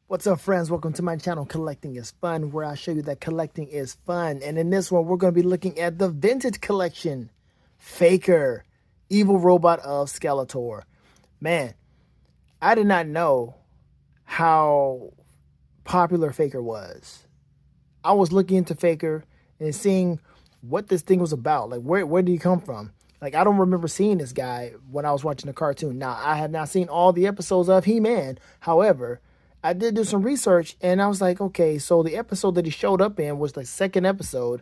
What's up, friends? Welcome to my channel, Collecting is Fun, where I show you that collecting is fun. And in this one, we're going to be looking at the vintage collection, Faker, evil robot of Skeletor. Man, I did not know how popular Faker was. I was looking into Faker and seeing what this thing was about. Like, where did he come from? Like, I don't remember seeing this guy when I was watching the cartoon. Now, I have not seen all the episodes of He-Man. However, I did do some research, and I was like, okay, so the episode that he showed up in was the second episode,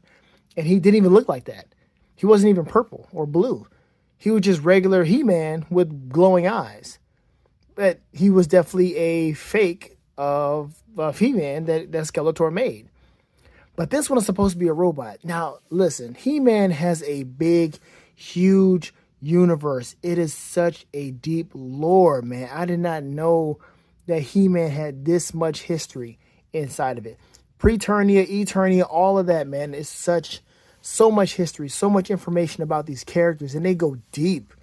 and he didn't even look like that. He wasn't even purple or blue. He was just regular He-Man with glowing eyes. But he was definitely a fake of He-Man that Skeletor made. But this one is supposed to be a robot. Now, listen, He-Man has a big, huge universe. It is such a deep lore, man. I did not know that He-Man had this much history inside of it. Preternia, Eternia, all of that, man. It's so much history, so much information about these characters, and they go deep.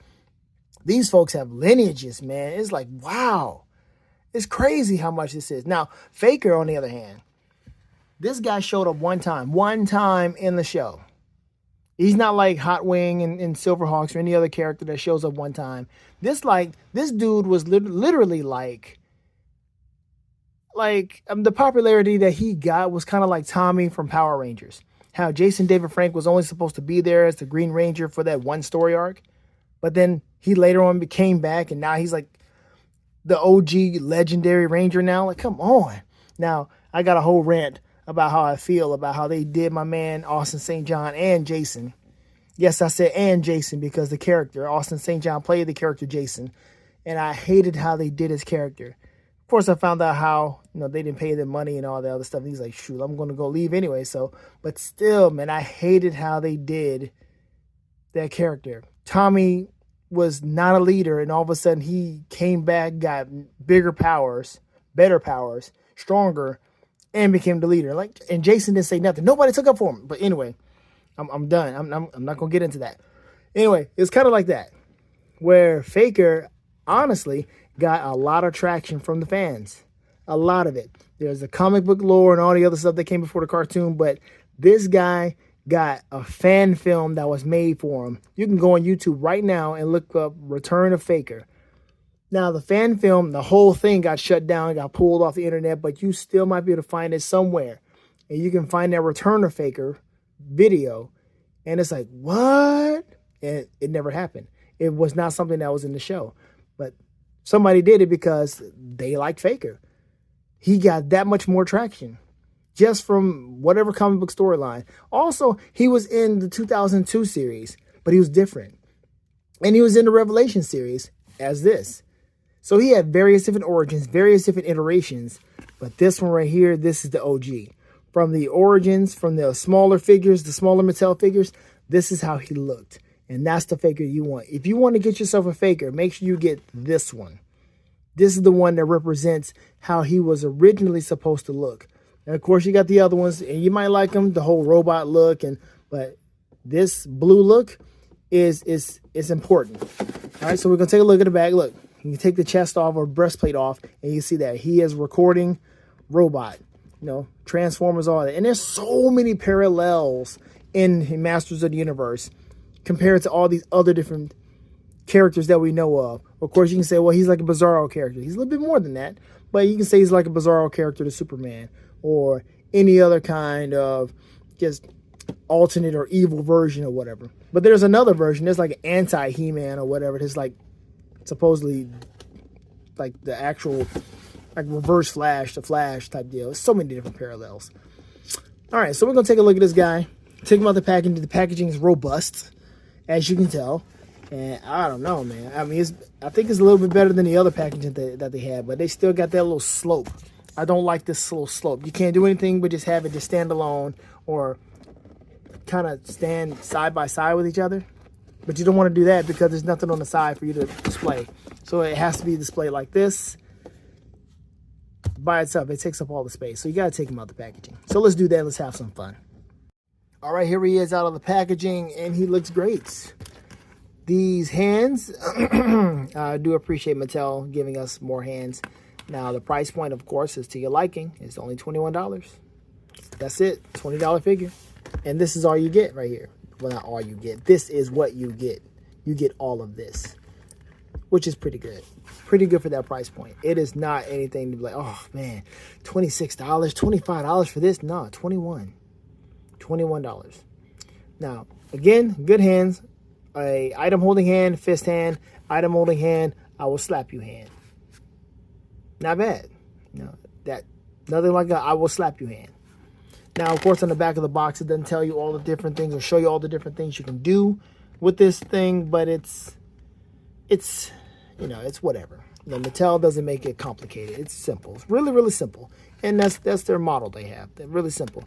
These folks have lineages, man. It's like, wow. It's crazy how much this is. Now, Faker, on the other hand, this guy showed up one time in the show. He's not like Hot Wing and Silverhawks or any other character that shows up one time. This dude was literally like the popularity that he got was kind of like Tommy from Power Rangers. How Jason David Frank was only supposed to be there as the Green Ranger for that one story arc. But then he later on came back, and now he's like the OG legendary Ranger now. Like, come on. Now, I got a whole rant about how I feel about how they did my man Austin St. John and Jason. Yes, I said and Jason because the character, Austin St. John, played the character Jason. And I hated how they did his character. Of course, I found out how, they didn't pay them money and all that other stuff. And he's like, shoot, I'm going to go leave anyway. So, but still, man, I hated how they did that character. Tommy was not a leader, and all of a sudden he came back, got bigger powers, better powers, stronger, and became the leader. And Jason didn't say nothing. Nobody took up for him. But anyway, I'm done. I'm not going to get into that. Anyway, it's kind of like that, where Faker, honestly, got a lot of traction from the fans. A lot of it. There's the comic book lore and all the other stuff that came before the cartoon, but this guy got a fan film that was made for him. You can go on YouTube right now and look up Return of Faker. Now, the fan film, the whole thing got shut down, got pulled off the internet, but you still might be able to find it somewhere. And you can find that Return of Faker video. And it's like, what? And it never happened. It was not something that was in the show. But somebody did it because they liked Faker. He got that much more traction just from whatever comic book storyline. Also, he was in the 2002 series, but he was different. And he was in the Revelation series as this. So he had various different origins, various different iterations. But this one right here, this is the OG. From the origins, from the smaller figures, the smaller Mattel figures, this is how he looked. And that's the Faker you want. If you want to get yourself a Faker, make sure you get this one. This is the one that represents how he was originally supposed to look. And of course, you got the other ones, and you might like them, the whole robot look, but this blue look is important. All right, so we're gonna take a look at the back. Look, you can take the chest off or breastplate off, and you see that he is recording robot. Transformers, all that. And there's so many parallels in Masters of the Universe compared to all these other different characters that we know of. Of course, you can say, well, he's like a Bizarro character. He's a little bit more than that, but you can say he's like a Bizarro character to Superman or any other kind of just alternate or evil version or whatever. But there's another version. There's like an anti-He-Man or whatever. It's like supposedly like the actual like reverse Flash, the Flash type deal. There's so many different parallels. All right, so we're going to take a look at this guy. Take him out the packaging. The packaging is robust, as you can tell. And I don't know, man. I mean, I think it's a little bit better than the other packaging that they had, but they still got that little slope. I don't like this little slope. You can't do anything but just have it just stand alone or kind of stand side by side with each other. But you don't want to do that because there's nothing on the side for you to display. So it has to be displayed like this by itself. It takes up all the space. So you got to take him out the packaging. So let's do that. Let's have some fun. All right, here he is out of the packaging, and he looks great. these hands, I do appreciate Mattel giving us more hands. Now, the price point, of course, is to your liking. It's only $21. That's it, $20 figure. And this is all you get right here. Well, not all you get. This is what you get. You get all of this, which is pretty good. Pretty good for that price point. It is not anything to be like, oh, man, $26, $25 for this. No, $21. Now, again, good hands. A item holding hand, fist hand, item holding hand, I will slap you hand. Not bad. Nothing like a I will slap you hand. Now, of course, on the back of the box, it doesn't tell you all the different things or show you all the different things you can do with this thing, but it's whatever. Mattel doesn't make it complicated. It's simple. It's really, really simple. And that's their model they have. They're really simple.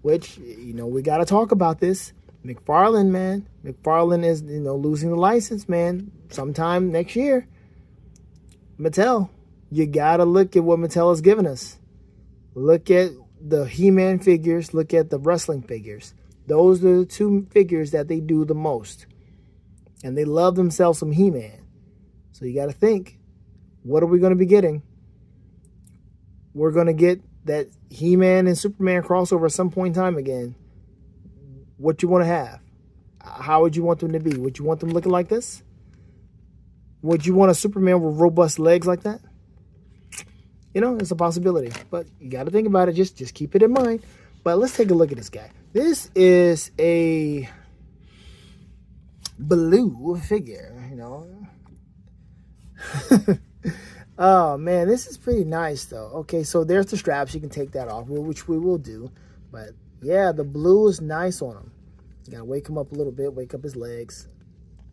Which, we got to talk about this. McFarlane, man. McFarlane is, losing the license, man. Sometime next year. Mattel, you got to look at what Mattel has given us. Look at the He-Man figures. Look at the wrestling figures. Those are the two figures that they do the most. And they love themselves some He-Man. So you got to think, what are we going to be getting? We're going to get that He-Man and Superman crossover at some point in time again. What you want to have? How would you want them to be? Would you want them looking like this? Would you want a Superman with robust legs like that? It's a possibility. But you got to think about it. Just keep it in mind. But let's take a look at this guy. This is a blue figure, Oh, man, this is pretty nice, though. Okay, so there's the straps. You can take that off, which we will do. But, yeah, the blue is nice on him. You got to wake him up a little bit, wake up his legs.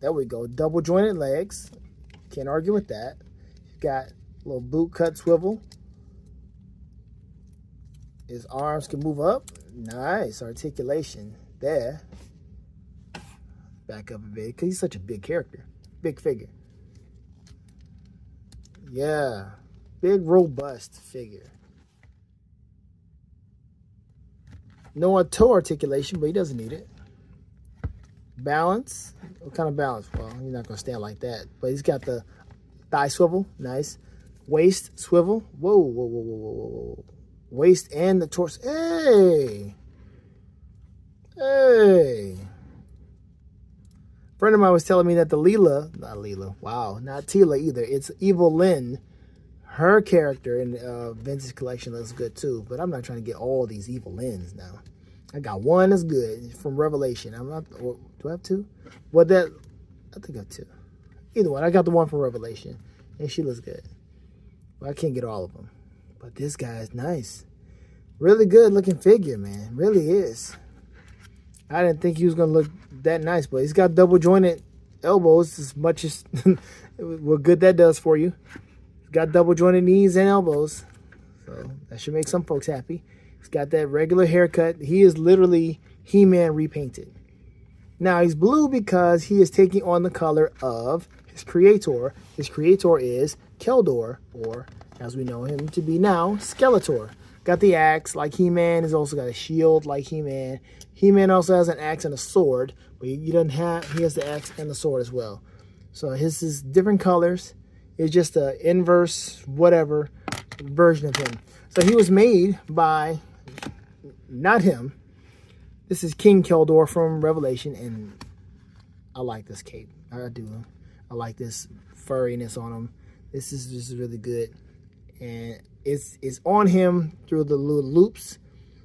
There we go. Double jointed legs. Can't argue with that. You got a little boot cut swivel. His arms can move up. Nice articulation there. Back up a bit, because he's such a big character. Big figure. Yeah. Big, robust figure. No toe articulation, but he doesn't need it. Balance. What kind of balance? Well, you're not going to stand like that. But he's got the thigh swivel. Nice. Waist swivel. Whoa, whoa, whoa, whoa, whoa, whoa. Waist and the torso. Hey. Hey. A friend of mine was telling me that the not Teela either. It's Evil Lynn. Her character in Vintage Collection looks good too, but I'm not trying to get all these Evil Lyns now. I got one that's good from Revelation. Do I have two? I think I have two. Either one. I got the one from Revelation, and she looks good. But I can't get all of them. But this guy is nice. Really good looking figure, man. Really is. I didn't think he was going to look that nice, but he's got double jointed elbows as much as what good that does for you. He's got double jointed knees and elbows. So that should make some folks happy. He's got that regular haircut. He is literally He-Man repainted. Now he's blue because he is taking on the color of his creator. His creator is Keldor, or as we know him to be now, Skeletor. Got the axe like He-Man. He's also got a shield like He-Man. He-Man also has an axe and a sword, but he has the axe and the sword as well. So his is different colors. It's just an inverse whatever version of him. So he was made by, not him. This is King Keldor from Revelation, and I like this cape. I do. I like this furriness on him. This is really good. And it's on him through the little loops.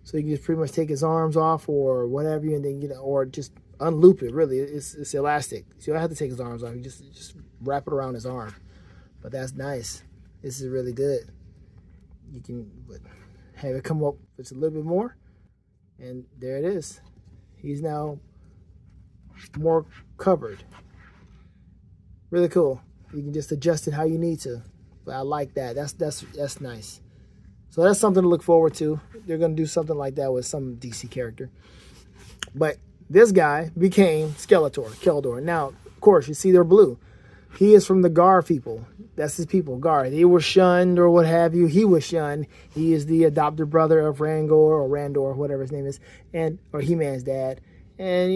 So you can just pretty much take his arms off or whatever, and then or just unloop it. Really, it's elastic. So you don't have to take his arms off. You just wrap it around his arm. But that's nice. This is really good. You can have it come up just a little bit more, and there it is. He's now more covered. Really cool. You can just adjust it how you need to. But I like that. That's nice. So that's something to look forward to. They're going to do something like that with some DC character. But this guy became Skeletor, Keldor. Now, of course, you see they're blue. He is from the Gar people. That's his people, Gar. They were shunned or what have you. He was shunned. He is the adopted brother of Rangor or Randor, whatever his name is, or He-Man's dad. And,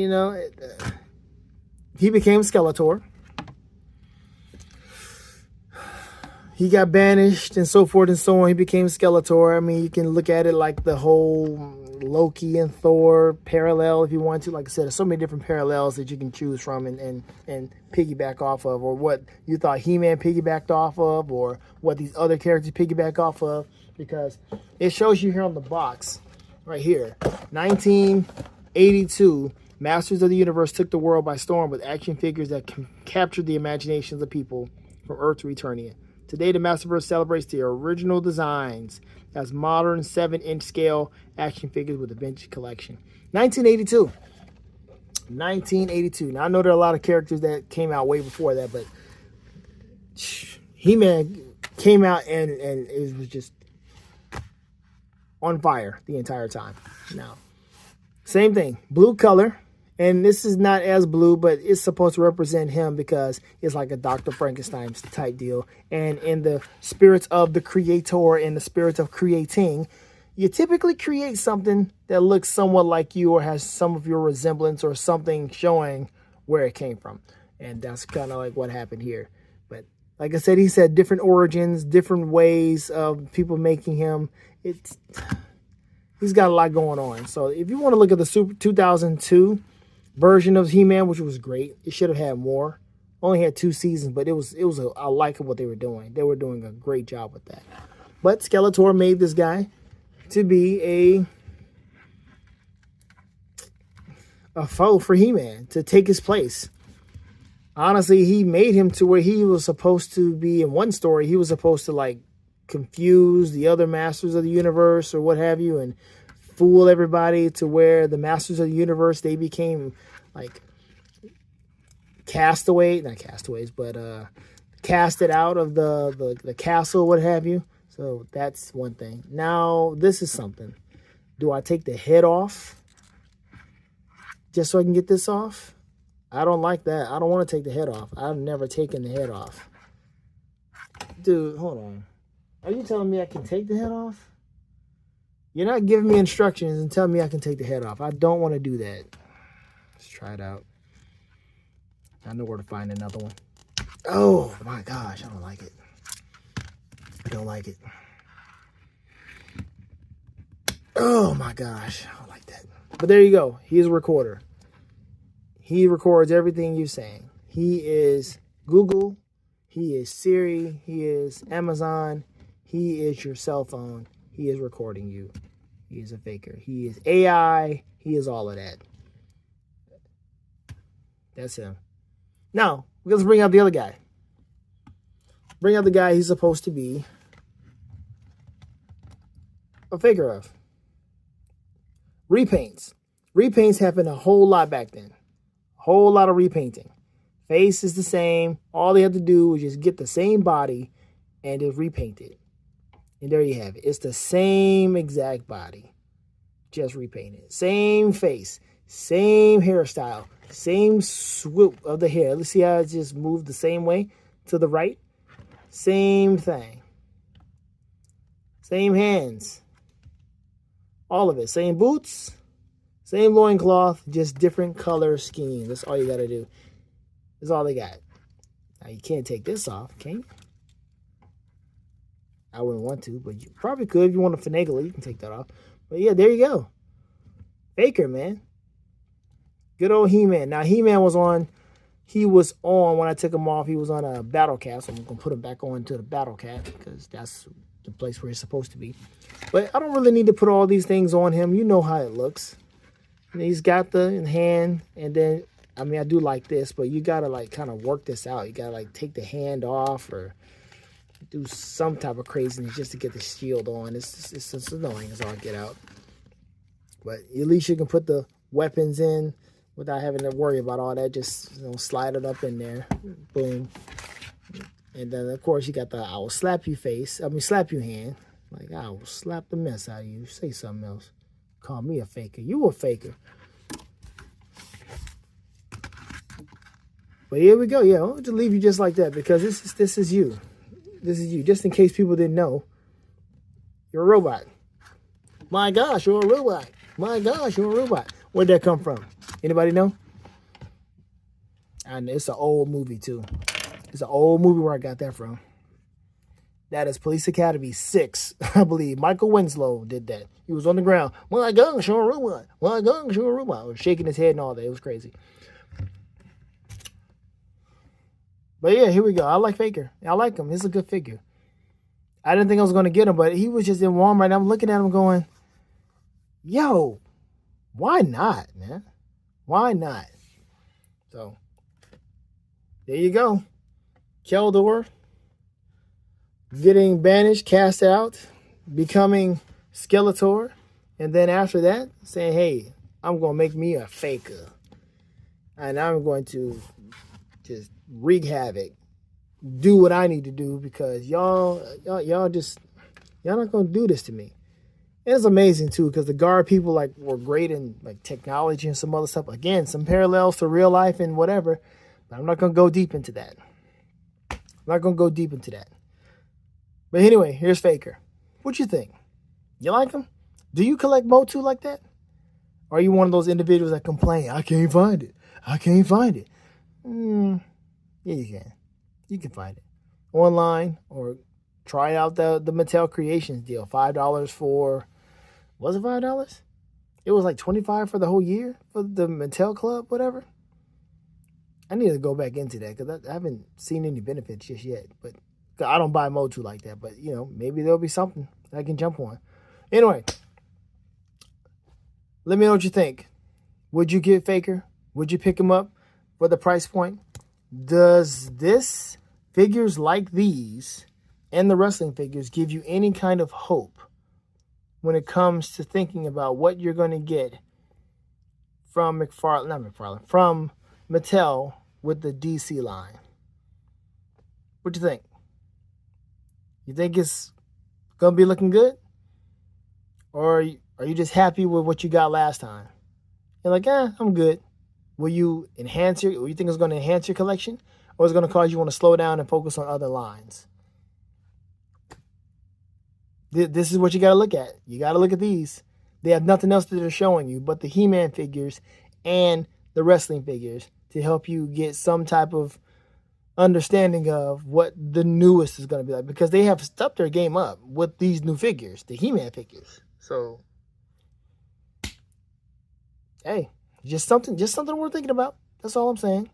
he became Skeletor. he got banished and so forth and so on. He became Skeletor. I mean, you can look at it like the whole Loki and Thor parallel if you want to. Like I said, there's so many different parallels that you can choose from and piggyback off of, or what you thought He-Man piggybacked off of, or what these other characters piggyback off of, because it shows you here on the box right here, 1982, Masters of the Universe took the world by storm with action figures that captured the imaginations of people from Earth to Eternia. Today, the Masterverse celebrates the original designs as modern 7-inch scale action figures with a vintage collection. 1982. 1982. Now, I know there are a lot of characters that came out way before that, but He-Man came out and it was just on fire the entire time. Now, same thing. Blue color. And this is not as blue, but it's supposed to represent him because it's like a Dr. Frankenstein type deal. And in the spirits of the creator and the spirits of creating, you typically create something that looks somewhat like you or has some of your resemblance or something showing where it came from. And that's kind of like what happened here. But like I said, he said different origins, different ways of people making him. He's got a lot going on. So if you want to look at the Super 2002 version of He-Man, which was great. It should have had more. Only had 2 seasons, but I like what they were doing. They were doing a great job with that. But Skeletor made this guy to be a foe for He-Man, to take his place. Honestly, he made him to where he was supposed to be, in one story, he was supposed to like confuse the other Masters of the Universe or what have you, and fool everybody to where the Masters of the Universe, they became like casted out of the castle, what have you. So that's one thing. Now, this is something. Do I take the head off just so I can get this off? I don't like that. I don't want to take the head off. I've never taken the head off. Dude, hold on. Are you telling me I can take the head off? You're not giving me instructions and telling me I can take the head off. I don't want to do that. Let's try it out. I know where to find another one. Oh, my gosh. I don't like it. I don't like it. Oh, my gosh. I don't like that. But there you go. He is a recorder. He records everything you're saying. He is Google. He is Siri. He is Amazon. He is your cell phone. He is recording you. He is a faker. He is AI. He is all of that. That's him. Now, let's bring out the other guy. Bring out the guy he's supposed to be a faker of. Repaints. Repaints happened a whole lot back then. A whole lot of repainting. Face is the same. All they have to do was just get the same body and just repaint it. And there you have it. It's the same exact body, just repainted. Same face, same hairstyle, same swoop of the hair. Let's see how it just moved the same way to the right. Same thing. Same hands. All of it. Same boots, same loincloth, just different color scheme. That's all you got to do. That's all they got. Now, you can't take this off, can you? I wouldn't want to, but you probably could. If you want to finagle it, you can take that off. But yeah, there you go. Faker, man. Good old He-Man. Now, He-Man was on, when I took him off, he was on a Battle Cat. So I'm going to put him back on to the Battle Cat because that's the place where he's supposed to be. But I don't really need to put all these things on him. You know how it looks. And he's got the hand, and then, I mean, I do like this, but you got to, like, kind of work this out. You got to, like, take the hand off or do some type of craziness just to get the shield on. It's annoying as all get out. But at least you can put the weapons in without having to worry about all that. Just, slide it up in there. Boom. And then, of course, you got the I will slap you face. I mean, slap you hand. Like, I will slap the mess out of you. Say something else. Call me a faker. You a faker. But here we go. Yeah, I'll just leave you just like that because this is you. This is you. Just in case people didn't know, you're a robot. My gosh, you're a robot. My gosh, you're a robot. Where'd that come from? Anybody know? And it's an old movie, too. It's an old movie where I got that from. That is Police Academy 6, I believe. Michael Winslow did that. He was on the ground. My gun, show a robot. My gun, show a robot. Was shaking his head and all that. It was crazy. But yeah, here we go. I like Faker. I like him. He's a good figure. I didn't think I was going to get him, but he was just in Walmart. And I'm looking at him going, yo, why not, man? Why not? So, there you go. Keldor getting banished, cast out, becoming Skeletor. And then after that, saying, hey, I'm going to make me a Faker. And I'm going to just wreak havoc. Do what I need to do because y'all not going to do this to me. And it's amazing, too, because the guard people like were great in like technology and some other stuff. Again, some parallels to real life and whatever. But I'm not going to go deep into that. But anyway, here's Faker. What you think? You like him? Do you collect Motu like that? Or are you one of those individuals that complain, I can't find it. Yeah, you can. You can find it online or try out the Mattel Creations deal. $5 for, was it $5? It was like $25 for the whole year for the Mattel Club, whatever. I need to go back into that because I haven't seen any benefits just yet. But I don't buy Motu like that. But, you know, maybe there'll be something I can jump on. Anyway, let me know what you think. Would you get Faker? Would you pick him up for the price point? Does this figures like these and the wrestling figures give you any kind of hope when it comes to thinking about what you're going to get from from Mattel with the DC line? What do you think? You think it's going to be looking good? Or are you just happy with what you got last time? You're like, I'm good. Will you think it's going to enhance your collection? Or is it going to cause you want to slow down and focus on other lines? This is what you got to look at. You got to look at these. They have nothing else that they're showing you but the He-Man figures and the wrestling figures to help you get some type of understanding of what the newest is going to be like. Because they have stepped their game up with these new figures, the He-Man figures. So, hey, just something worth thinking about. That's all I'm saying.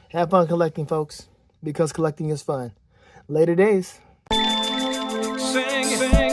Have fun collecting, folks, because collecting is fun. Later days. Sing.